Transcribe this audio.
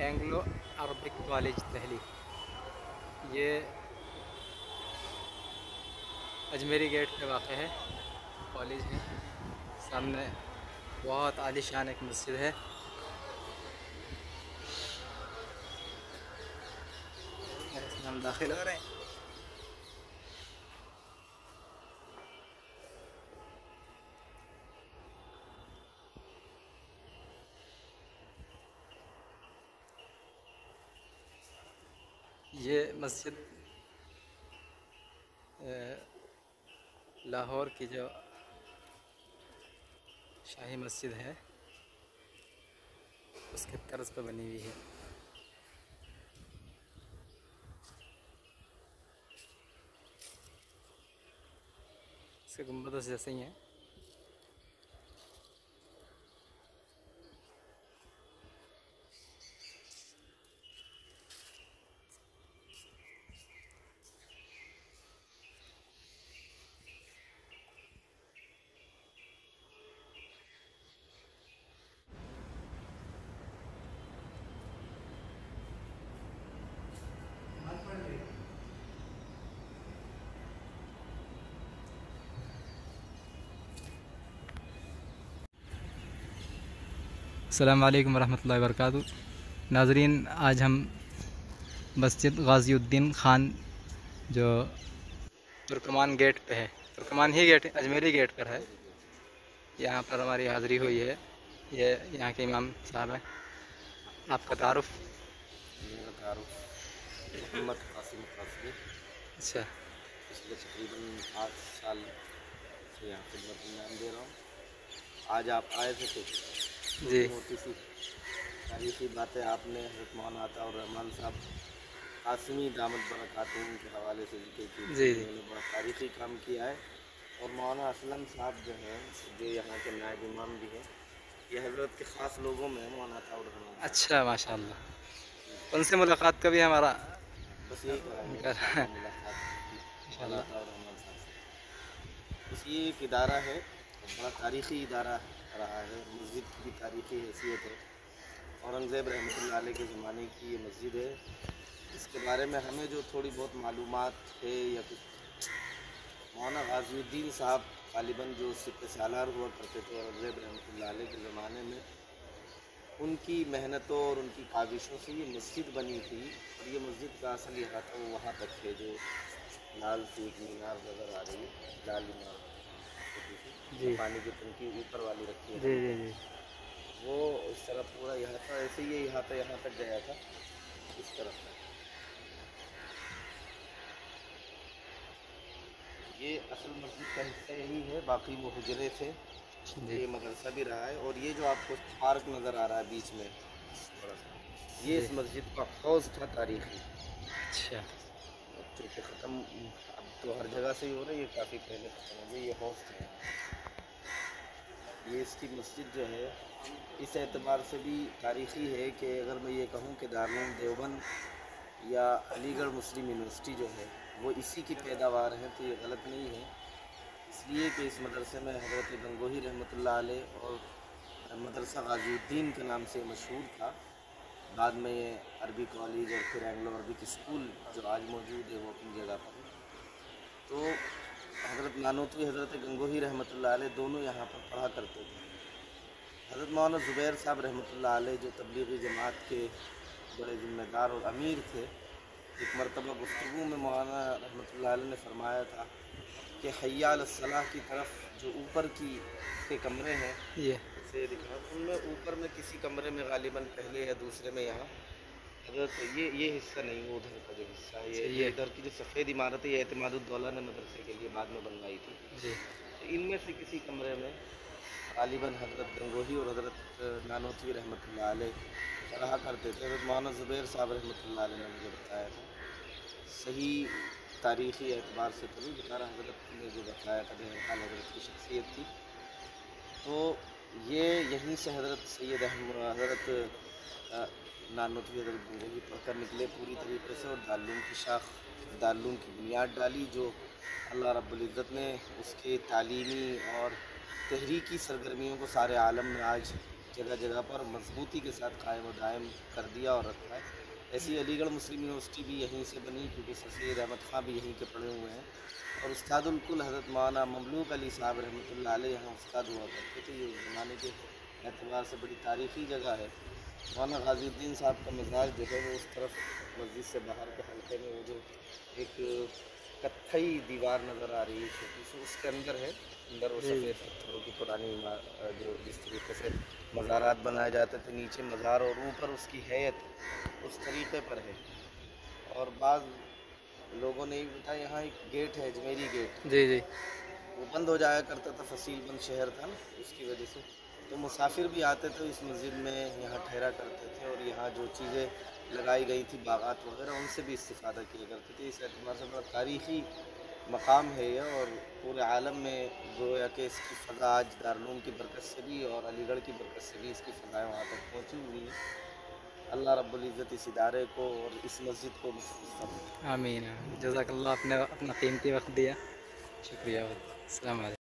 Anglo Arabic college Delhi. ये Ajmeri gate पे वाक़ है, कॉलेज है। सामने बहुत आलीशान एक मस्जिद है। इसमें हम दाखिल हो रहे हैं। ये मस्जिद लाहौर की जो शाही मस्जिद है उसके तर्ज पर बनी हुई है। इसके गुंबद जैसे ही हैं। अस्सलामु अलैकुम वरहमतुल्लाहि वबरकातुहू। नाज़रीन, आज हम मस्जिद गाज़ीउद्दीन ख़ान जो तुर्कमान गेट पे है, तुर्कमान ही गेट अजमेरी गेट पर है, यहाँ पर हमारी हाज़िरी हुई है। ये यहाँ के इमाम साहब हैं। आपका तारुफ? मेरा तारुफ मोहम्मद कासिम कासमी। अच्छा। पिछले तकरीबन 8 साल से यहाँ खिदमत अंजाम दे रहा हूँ। आज आप आए थे तो जी। मोटी सी तारीखी बातें आपने हज़रत मौलाना आता और रहमान साहब कासमी दामद बरकातुहू के हवाले से जिक्र की। जी। उन्होंने बड़ा तारीखी काम किया है। और मौलाना असलम साहब जो हैं, जो यहाँ के नायब इमाम भी हैं, ये हज़रत के ख़ास लोगों में मौलाना आता और रहमान। अच्छा, माशाअल्लाह। उनसे मुलाकात का भी हमारा बस यही कराएंगे मुलाकात इंशाअल्लाह। बस ये एक इदारा है, बड़ा तारीख़ी इदारा रहा है। मस्जिद की भी तारीख़ी हैसियत है। औरंगज़ेब रहमतुल्लाह अलैह के ज़माने की ये मस्जिद है। इसके बारे में हमें जो थोड़ी बहुत मालूमात है या कुछ, मौलाना गाज़ीउद्दीन साहब ग़ालिबन जो सिक्के सालार हुआ करते थे औरंगज़ेब रहमतुल्लाह अलैह के ज़माने में, उनकी मेहनतों और उनकी काविशों से ये मस्जिद बनी थी। और ये मस्जिद का असल यहाँ था वो वहाँ तक है जो लाल सी एक मीनार नज़र आ रही है, लाल मीनार जी। पानी की टंकी ऊपर वाली रखी है। जी जी जी। वो इस तरफ पूरा यहाँ था, ऐसे ही यहाँ तक गया था, इस तरफ था। ये असल मस्जिद का हिस्सा यही है, बाकी वो हुजरे थे। ये मदरसा भी रहा है। और ये जो आपको पार्क नज़र आ रहा है बीच में थोड़ा सा, ये इस मस्जिद का हौज़ था तारीख़ी। अच्छा। चूँकि ख़त्म अब तो हर जगह से ही हो रहा है, ये काफ़ी पहले ख़त्म हो गया। ये हौज़ था। ये इसकी मस्जिद जो है इस एतबार से भी तारीख़ी है कि अगर मैं ये कहूँ कि दारुल उलूम देवबंद या अलीगढ़ मुस्लिम यूनिवर्सिटी जो है वो इसी की पैदावार है, तो ये गलत नहीं है। इसलिए कि इस मदरसे में हज़रत गंगोही रहमतुल्लाह अलैह और मदरसा गाज़ीउद्दीन के नाम से मशहूर था। बाद में ये अरबी कॉलेज और फिर एंग्लो अरबिक स्कूल जो आज मौजूद है वो अपनी जगह पर है। तो हज़रत नानोतवी हज़रत गंगोही रहमतुल्लाह अलैह दोनों यहाँ पर पढ़ा करते थे। हज़रत मौलाना ज़ुबैर साहब रहमतुल्लाह अलैह जो तबलीगी जमात के बड़े ज़िम्मेदार और अमीर थे, एक मरतबा गुफ्तगू में मौलाना रहमतुल्लाह अलैह ने फरमाया था कि हय्या अलस सलाह की तरफ जो ऊपर के कमरे हैं, ये से दिखा, उनमें ऊपर में किसी कमरे में ग़ालिबन पहले या दूसरे में यहाँ हज़रत ये हिस्सा नहीं, वो उधर का जो हिस्सा है, ये इधर की जो सफ़ेद इमारत है, ये एतमादुद्दौला ने मदरसे के लिए बाद में बनवाई थी। जी। तो इनमें से किसी कमरे में ग़ालिबन हज़रत गंगोही और हज़रत नानोतवी रहमतुल्लाह अलैह रहा करते थे। हज़रत मौलाना ज़ुबैर साहब रहमतुल्लाह अलैह ने मुझे बताया था। सही तारीख़ी एतबार से तो नहीं बता रहा, हज़रत ने जो बताया था बहरहाल हज़रत की शख्सियत थी। तो ये यहीं से हज़रत सैयद हज़रत नानोतवी हज़रत गंगोही पढ़कर निकले पूरी तरीके से, और दारुल की शाख दारुल की बुनियाद डाली, जो अल्लाह रब्बुल इज़्ज़त ने उसके तालीमी और तहरीकी सरगर्मियों को सारे आलम में आज जगह जगह पर मजबूती के साथ कायम व दायम कर दिया और रखा है। ऐसी अलीगढ़ मुस्लिम यूनिवर्सिटी भी यहीं से बनी, क्योंकि सर सैयद अहमद ख़ां भी यहीं के पढ़े हुए हैं और उस्तादुल कुल हज़रत मौलाना ममलूक अली साहब रहमतुल्लाह अलैह यहाँ उस्ताद हुआ करते थे। ये उस ज़माने के एतबार से बड़ी तारीख़ी जगह है। मौलाना गाज़ीउद्दीन साहब का मज़ार जो है वो उस तरफ मस्जिद से बाहर के हल्के में वो जो एक कत्थई दीवार नज़र आ रही है छोटी सी, उसके अंदर है। अंदर वो जी। सफ़ेद पत्थरों की पुरानी जो जिस तरीके से मज़ारात बनाए जाते थे, नीचे मज़ार और ऊपर उसकी हैयत उस तरीके पर है। और बाद लोगों ने ये बताया यहाँ एक गेट है, अजमेरी गेट, जी जी। वो बंद हो जाया करता था, फसीलबंद शहर था ना, उसकी वजह से तो मुसाफिर भी आते थे इस मस्जिद में, यहाँ ठहरा करते थे और यहाँ जो चीज़ें लगाई गई थी बागात वगैरह उनसे भी इस्तिफ़ादा किया करते थे। इस एतबार से बड़ा तारीख़ी मकाम है ये और पूरे आलम में गोया कि इसकी फ़ज़ा आज दारुल की बरकत से भी और अलीगढ़ की बरकत से भी इसकी फ़ज़ाएँ वहाँ तक पहुँची हुई हैं। अल्लाह रब्बुल इज़्ज़त इस इदारे को और इस मस्जिद को महफूज़ फरमाए। आमीन। जज़ाकल्लाह, आपने अपना कीमती वक्त दिया। शुक्रिया। अस्सलाम वालेकुम।